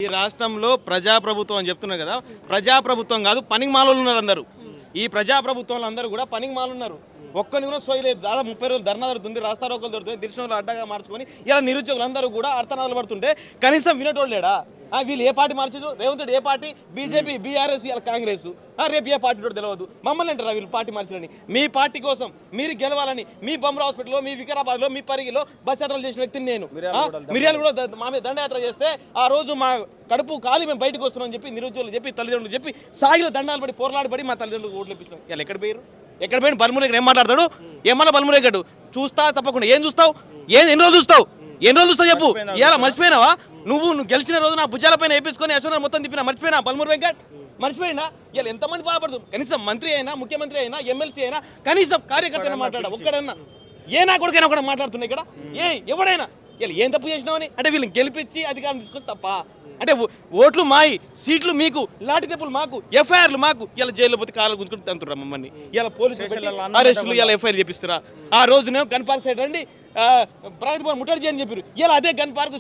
ఈ రాష్ట్రంలో ప్రజాప్రభుత్వం అని చెప్తున్నారు కదా, ప్రజాప్రభుత్వం కాదు, పనికిమాలోళ్ళు ఉన్నారు అందరూ. ఈ ప్రజాప్రభుత్వంలో అందరూ కూడా పనికిమాలు ఉన్నారు. ఒక్కరిని కూడా సోయలేదు. దాదాపు 30 రోజులు ధర్నా దొరుకుతుంది, రాస్తారోకలు దొరుకుతుంది, దిల్సిన వాళ్ళు అడ్డగా మార్చుకొని ఇలా నిరుద్యోగులు అందరూ కూడా అర్థనాలు పడుతుంటే కనీసం వినటోళ్ళు లేడా? వీళ్ళు ఏ పార్టీ మార్చారు? రేవంత్ రెడ్డి ఏ పార్టీ? బీజేపీ, బీఆర్ఎస్, ఇలా కాంగ్రెస్. రేపు ఏ పార్టీ తెలియదు. మమ్మల్ని అంటారా వీళ్ళు పార్టీ మార్చారని? మీ పార్టీ కోసం మీరు గెలవాలని మీ బొమ్మర హాస్పిటల్లో, మీ వికారాబాద్లో, మీ పరిగిలో బస్ యాత్రలు చేసిన వ్యక్తిని నేను. మిర్యాలు కూడా మా మీద దండయాత్ర చేస్తే ఆ రోజు మా కడుపు కాలి మేము బయటకు వస్తున్నామని చెప్పి నిరుద్యోగులు చెప్పి తల్లిదండ్రులు చెప్పి సాగిలో దండాలు పడి పోరాడబడి మా తల్లిదండ్రులు ఓట్లు ఇప్పించినాం. ఇలా ఎక్కడ పోయారు? ఎక్కడ పోయిన బల్మురేగడు ఏం మాట్లాడతాడు? ఏమన్నా బల్మురేగడు చూస్తా తప్పకుండా. ఏం చూస్తావు? ఎన్ని రోజులు చూస్తావు? ఎన్ని రోజులు చూస్తావు చెప్పు? ఇలా మర్చిపోయినావా? నువ్వు గెలిచిన రోజు నా భుజాల పైన వేపించుకొని యశ్వర్ మొత్తం తిప్పినా మర్చిపోయినా? బల్మూరు వెంకట్ మర్చిపోయినా? ఇలా ఎంతమంది బాధపడుతుంది? కనీసం మంత్రి అయినా, ముఖ్యమంత్రి అయినా, ఎమ్మెల్సీ అయినా కనీసం కార్యకర్తను మాట్లాడా ఒక్కడన్నా? ఏ నా కొడుకైనా ఒకటి మాట్లాడుతున్నా ఇక్కడ? ఎవడైనా ఇలా ఏం తప్పు చేసినావని అంటే వీళ్ళని గెలిపించి అధికారం తీసుకొచ్చి తప్ప అంటే ఓట్లు మాయి, సీట్లు మీకు, లాఠీ దెబ్బలు మాకు, ఎఫ్ఐఆర్లు మాకు. ఇలా జైల్లో పోతే కాళ్ళు గుంజుకుంటూ తంతురా మమ్మల్ని. ఇలా పోలీసులు అరెస్టులు, ఇలా ఎఫ్ఐఆర్ చేపిస్తారా? ఆ రోజునే గన్ పార్క్ సైడ్ రండి ప్రైవేట్ భవన్ ముట్టడి చేయని చెప్పారు. ఇలా అదే గన్ పార్క్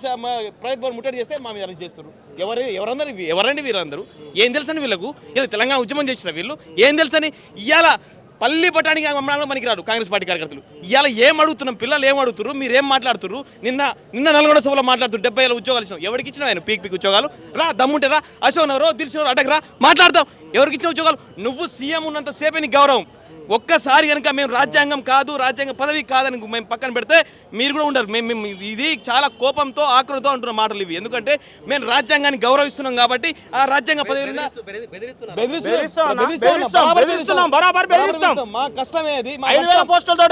ప్రైవేట్ భవన్ ముట్టడి చేస్తే మా మీద అరెస్ట్ చేస్తారు. ఎవరండి వీళ్ళందరూ? ఏం తెలుసని వీళ్ళకు? ఇలా తెలంగాణ ఉద్యమం చేసిన వీళ్ళు ఏం తెలుసని? ఇలా పల్లి పట్టానికి మమ్మల్ని పనికిరాడు కాంగ్రెస్ పార్టీ కార్యకర్తలు. ఇవాళ ఏం అడుగుతున్నాం? పిల్లలు ఏం అడుగుతున్నారు? మీరు ఏం మాట్లాడుతున్నారు? నిన్న నల్గొండ సభలో మాట్లాడుతున్నారు 70,000 ఉద్యోగాలు ఇచ్చినాం. ఎవరికి ఇచ్చినా ఆయన పీక్ ఉద్యోగాలు? రా దమ్ముంటే రా, అశోక్ నగరో దిల్సునగరో అడ్డకు రా, మాట్లాడతాం. ఎవరికి ఇచ్చిన ఉద్యోగాలు? నువ్వు సీఎం ఉన్నంత సేపే నీకు గౌరవం. ఒక్కసారి కనుక మేము రాజ్యాంగం కాదు, రాజ్యాంగ పదవి కాదని మేము పక్కన పెడితే మీరు కూడా ఉండరు. మేము ఇది చాలా కోపంతో, ఆక్రోధంతో అంటున్న మాటలు ఇవి. ఎందుకంటే మేము రాజ్యాంగాన్ని గౌరవిస్తున్నాం కాబట్టి ఆ రాజ్యాంగ పదవి మా కష్టమే. అది 5,000 పోస్టులతో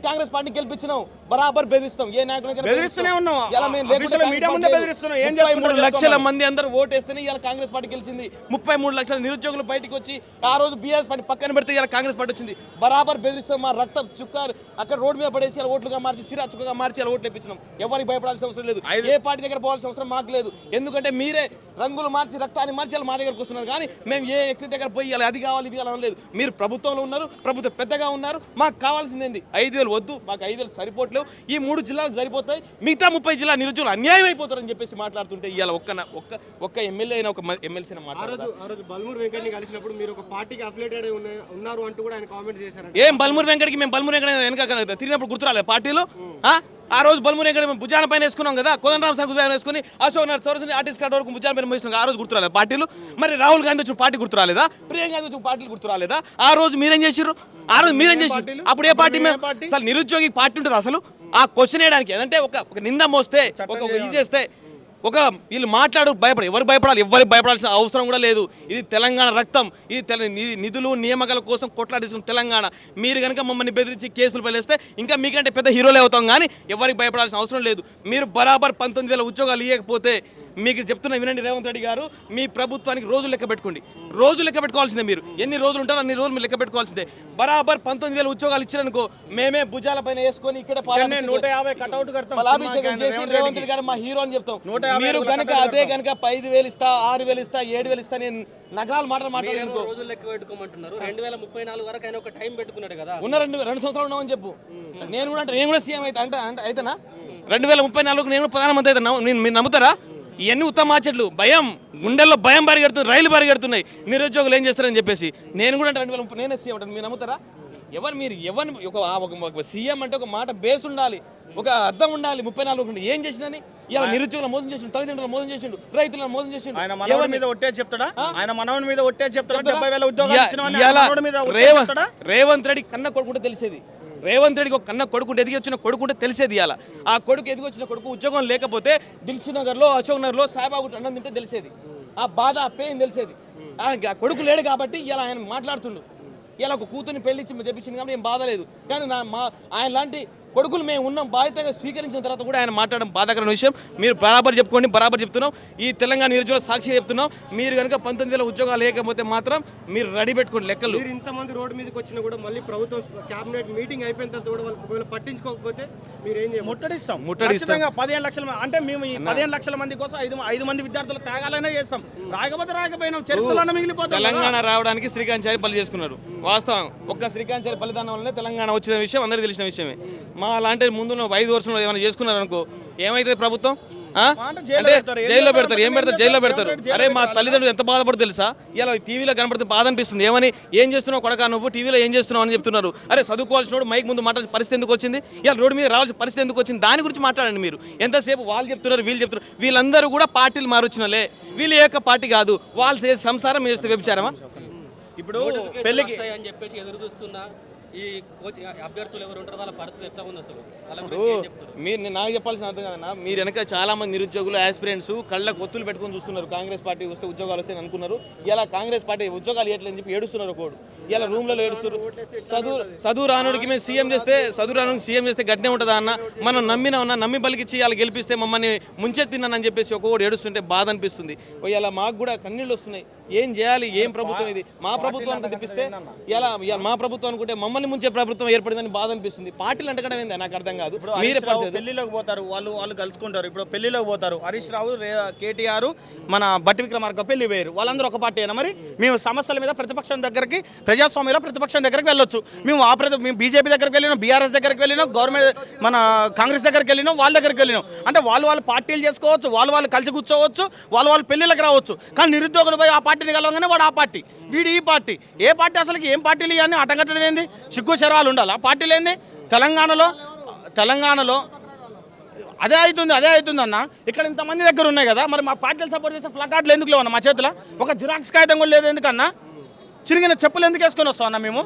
కాంగ్రెస్ పార్టీ గెలిపించినాం. బరాబర్ బెదిరిస్తాం. ఏ నాయకులు 33 లక్షల మంది అందరూ ఓటేస్తేనే ఇలా కాంగ్రెస్ పార్టీ గెలిచింది. 33 లక్షల నిరుద్యోగులు బయటకు వచ్చి ఆ రోజు బీఆర్ఎస్ పార్టీ పక్కన పెడితే ఇలా కాంగ్రెస్ పార్టీ వచ్చింది. బరాబర్ బెదిరిస్తాం. మా రక్తం చుక్క అక్కడ రోడ్డు మీద పడేసి ఇలా ఓట్లుగా మార్చి, సిరా చుక్కగా మార్చి ఇలా ఓట్లు ఇప్పించినాం. ఎవరికి భయపడాల్సిన అవసరం లేదు. ఏ పార్టీ దగ్గర పోవాల్సిన అవసరం మాకు లేదు. ఎందుకంటే మీరే రంగులు మార్చి, రక్తాన్ని మార్చి ఇలా మా దగ్గరకు వస్తున్నారు. కానీ మేము ఏ వ్యక్తి దగ్గర పోయి ఇలా అది కావాలి, ఇది కావాలని లేదు. మీరు ప్రభుత్వంలో ఉన్నారు, ప్రభుత్వం పెద్దగా ఉన్నారు. మాకు కావాల్సింది ఏంది? 5,000 వద్దు, మాకు 5,000 సరిపోవట్లేవు. ఈ 3 జిల్లాలకు సరిపోతాయి, మిగతా 30 జిల్లా నిరుద్యోగులు అన్యాయం అయిపోతారని చెప్పేసి మాట్లాడుతుంటే ఇవాళ ఒక్క ఎమ్మెల్యే అయినా, ఒక ఎమ్మెల్సీ మాట్లాడారు. బల్మూరు వెంకట్ని కలిసినప్పుడు మీరు ఒక పార్టీకి అఫిలియేటెడ్ ఉన్నారు అంటూ కూడా ఆయన కామెంట్ చేశారు. ఏం బల్మూరు వెంకట్కి మేము బల్మూరు వెంకట వెనక తిరిగినప్పుడు గుర్తురాలేదు పార్టీలో? ఆ రోజు బల్మూరు వెంకట మేము భుజాన పైన వేసుకున్నాం కదా, కోదండరామ్ సార్ భుజాన వేసుకుని అశోక్ నగర్ చౌరస్తా ఆర్టిస్ట్ కార్డు వరకు భుజాన పైన వేసుకున్నాం. ఆ రోజు గుర్తురాలేదు పార్టీలు? మరి రాహుల్ గాంధీ వచ్చిన పార్టీ గుర్తురాలేదా? ప్రియాంక గాంధీ వచ్చిన పార్టీలు గుర్తురాలేదా? ఆ రోజు మీరేం చేసిర్రు? అప్పుడు ఏ పార్టీ? మేము అసలు నిరుద్యోగి పార్టీ ఉంటుంది అసలు? ఆ క్వశ్చన్ వేయడానికి ఏదంటే ఒక నింద మోస్తే, ఒక ఇది చేస్తే, ఒక వీళ్ళు భయపడ ఎవరు భయపడాలి? ఎవరికి భయపడాల్సిన అవసరం కూడా లేదు. ఇది తెలంగాణ రక్తం. ఇది నిధులు నియామకాల కోసం కొట్లాడించుకున్న తెలంగాణ. మీరు కనుక మమ్మల్ని బెదిరించి కేసులు పెళ్ళేస్తే ఇంకా మీకంటే పెద్ద హీరోలే అవుతాం. కానీ ఎవరికి భయపడాల్సిన అవసరం లేదు. మీరు బరాబర్ 19,000 ఉద్యోగాలు ఇవ్వకపోతే మీకు చెప్తున్న వినండి రేవంత్ రెడ్డి గారు, మీ ప్రభుత్వానికి రోజులు లెక్క పెట్టుకోండి. రోజులు లెక్క పెట్టుకోవాల్సిందే. మీరు ఎన్ని రోజులు ఉంటారో అన్ని రోజులు మీరు లెక్క పెట్టుకోవాల్సిందే. బరాబర్ 19,000 ఉద్యోగాలు ఇచ్చారనుకో, మేమే భుజాల పైన వేసుకొని ఇక్కడ 150 కటౌట్ రేవంత్ రెడ్డి గారు మా హీరో అని చెప్తాం. మీరు కనుక అదే కనుక 5,000 ఇస్తా, 6,000 ఇస్తా, 7,000 ఇస్తా, నేను నగరాలు మాట్లాడుకో. రోజులు లెక్క పెట్టుకోమంటున్నారు. 2034 వరకు ఆయన ఒక టైం పెట్టుకున్నాడు కదా. ఉన్న 2 సంవత్సరాలు ఉన్నామని చెప్పు. నేను కూడా సీఎం అయితేనా? 2034 నేను ప్రధానమంత్రి అవుతున్నా. మీరు నమ్ముతారా? ఇవన్నీ ఉత్తమ చెట్లు. భయం, గుండెల్లో భయం పరిగెడుతుంది, రైలు పరిగెడుతున్నాయి. నిరుద్యోగులు ఏం చేస్తారని చెప్పేసి. నేను కూడా 2030 నేనే సీఎం అంటాను. మీరు నమ్ముతారా? ఎవరిని ఒక సీఎం అంటే ఒక మాట బేస్ ఉండాలి, ఒక అర్థం ఉండాలి. 34 ఏం చేసినని ఇలా నిరుద్యోగులు మోసం చేసిండు, తల్లిదండ్రులు మోసం చేసిండు, రైతులను మోసం చేసిండు. ఆయన మనవడి మీద ఒట్టే చెప్తాడా? ఆయన మనవడి మీద ఒట్టే చెప్తాడా? 70,000 ఉద్యోగాలు రేవంత్ రెడ్డి కన్న కొడుకుంటే తెలిసేది. రేవంత్ రెడ్డికి ఒక కన్న కొడుకుంటే, ఎదిగి వచ్చిన కొడుకుంటే తెలిసేది. ఇవాళ ఆ కొడుకు ఎదిగి వచ్చిన కొడుకు ఉద్యోగం లేకపోతే దిల్సునగర్లో, అశోక్ నగర్లో సాయిబాబు అన్నం తింటే తెలిసేది. ఆ బాధ, ఆ పెయిన్ తెలిసేది. ఆ కొడుకు లేడు కాబట్టి ఇలా ఆయన మాట్లాడుతుండు. ఇలా ఒక కూతుర్ని పెళ్లిచ్చి చెప్పించింది కాబట్టి ఏం బాధ లేదు. కానీ ఆయన లాంటి కొడుకులు మేము ఉన్నాం, బాధ్యతగా స్వీకరించిన తర్వాత కూడా ఆయన మాట్లాడడం బాధాకరమైన విషయం. మీరు బరాబర్ చెప్పుకోండి, బరాబర్ చెప్తున్నాం. ఈ తెలంగాణ నిరుద్యోగుల సాక్షిగా చెప్తున్నాం. మీరు కనుక 19,000 ఉద్యోగాలు లేకపోతే మాత్రం మీరు రెడీ పెట్టుకోండి లెక్కలు. మీరు ఇంతమంది రోడ్డు మీదకి వచ్చినా కూడా మళ్ళీ ప్రభుత్వం క్యాబినెట్ మీటింగ్ అయిపోయిన తర్వాత కూడా వాళ్ళు పట్టించుకోకపోతే మీరు ఏం చేయాలి? ముట్టడిస్తాం. 15 లక్షల అంటే మేము ఈ 15 లక్షల మంది కోసం 5 మంది విద్యార్థులు త్యాగాలైనా చేస్తాం. రాకపోయినా చరిత్రలో మిగిలిపోతాం. తెలంగాణ రావడానికి శ్రీకాంచారి బలి చేసుకున్నారు. వాస్తవం. ఒక్క శ్రీకాంచారి బలిదానం వల్లనే తెలంగాణ వచ్చిన విషయం అందరికీ తెలిసిన విషయమే. మా లాంటి ముందున్న 5 వర్షంలో ఏమైనా చేసుకున్నారనుకో, ఏమైతుంది ప్రభుత్వం ఆ? అంటే జైల్లో అంటే పెడతారు. జైల్లో పెడతారు, ఏం పెడతారు, జైల్లో పెడతారు. జైల్లో అరే మా తల్లిదండ్రులు ఎంత బాధపడుతుంది తెలుసా? ఇలా టీవీలో కనపడితే బాధ అనిపిస్తుంది. ఏమని ఏం చేస్తున్నావు కొడకా నువ్వు టీవీలో ఏం చేస్తున్నావు అని చెప్తున్నారు. అరే చదువుకోవాల్సిన మైక్ ముందు మాట్లాడే పరిస్థితి ఎందుకు వచ్చింది? ఇలా రోడ్డు మీద రావాల్సిన పరిస్థితి ఎందుకు వచ్చింది? దాని గురించి మాట్లాడండి మీరు. ఎంతసేపు వాళ్ళు చెప్తున్నారు వీళ్ళు చెప్తున్నారు. వీళ్ళందరూ కూడా పార్టీలు మారొచ్చినలే, వీళ్ళు ఏక పార్టీ కాదు. వాళ్ళు చేసే సంసారం చేస్తే వ్యభిచారమా? ఇప్పుడు నోటిఫికేషన్ పెళ్లికి వస్తాయని చెప్పేసి ఎదురు చూస్తున్నా ఈ కోచింగ్ అభ్యర్థులు ఎవరు ఉంటారో వాళ్ళ పరిస్థితి ఎట్లా ఉంది అసలు వాళ్ళ గురించి ఏం చెప్తారు? మీరు నాకు చెప్పాల్సిన అర్థం కదన్నా. మీరు వెనక చాలా మంది నిరుద్యోగులు ఆస్పిరెంట్స్ కళ్ళకు ఒత్తులు పెట్టుకొని చూస్తున్నారు. కాంగ్రెస్ పార్టీ వస్తే ఉద్యోగాలు వస్తాయని అనుకున్నారు. ఇలా కాంగ్రెస్ పార్టీ ఉద్యోగాలు ఇవ్వట్లేదని చెప్పి ఏడుస్తున్నారు. ఒకడు ఇలా రూమ్లలో ఏడుస్తారు. చదువు రానుడికి మేము సీఎం చేస్తే గట్టినే ఉంటుందా అన్న? మనం నమ్మి పలికిచ్చి ఇలా గెలిపిస్తే మమ్మల్ని ముంచెత్తిన్నానని చెప్పేసి ఒక్కొక్కటి ఏడుస్తుంటే బాధ అనిపిస్తుంది. ఇలా మాకు కూడా కన్నీళ్ళు వస్తున్నాయి. ఏం చేయాలి? ఏం ప్రభుత్వం ఇది? మా ప్రభుత్వానికి తెప్పిస్తే ఇలా మా ప్రభుత్వం అనుకుంటే మమ్మల్ని ముంచే ప్రభుత్వం ఏర్పడిందని బాధ అనిపిస్తుంది. పార్టీలు అంటకడం ఏంది నాకు అర్థం కాదు. మీరే పెళ్లిలోకి పోతారు, వాళ్ళు కలుసుకుంటారు. ఇప్పుడు పెళ్లిలోకి పోతారు. హరీష్ రావు, కేటీఆర్, మన బట్టి విక్రమార్క పెళ్లి వేరు. వాళ్ళందరూ ఒక పార్టీ అయినా మరి మేము సమస్యల మీద ప్రతిపక్షం దగ్గరికి, ప్రజాస్వామ్యంలో ప్రతిపక్షం దగ్గరికి వెళ్ళొచ్చు. మేము బీజేపీ దగ్గరికి వెళ్ళినాం, బీఆర్ఎస్ దగ్గరికి వెళ్ళినాం, గవర్నమెంట్ మన కాంగ్రెస్ దగ్గరికి వెళ్ళినాం, వాళ్ళ దగ్గరికి వెళ్ళినాం. అంటే వాళ్ళు పార్టీలు చేసుకోవచ్చు, వాళ్ళు కలిసి కూర్చోవచ్చు, వాళ్ళు పెళ్లిళ్ళకి రావచ్చు. కానీ నిరుద్యోగులు పోయి ఆ పార్టీని కలవగానే వాడు ఆ పార్టీ, వీడు ఈ పార్టీ. ఏ పార్టీ అసలుకి ఏం పార్టీలు ఇవన్నీ అటగట్టడం ఏంది? సిగ్గు శరాలు ఉండాలి. ఆ పార్టీలు ఏంది? తెలంగాణలో అదే అవుతుంది అన్న. ఇక్కడ ఇంతమంది దగ్గర ఉన్నాయి కదా, మరి మా పార్టీలు సపోర్ట్ చేస్తే ప్లకార్డులు ఎందుకు లేవన్నా మా చేతిలో? ఒక జిరాక్స్ కాగితం కూడా లేదు ఎందుకన్నా? చిరిగిన చెప్పులు ఎందుకు వేసుకొని వస్తాం అన్న మేము?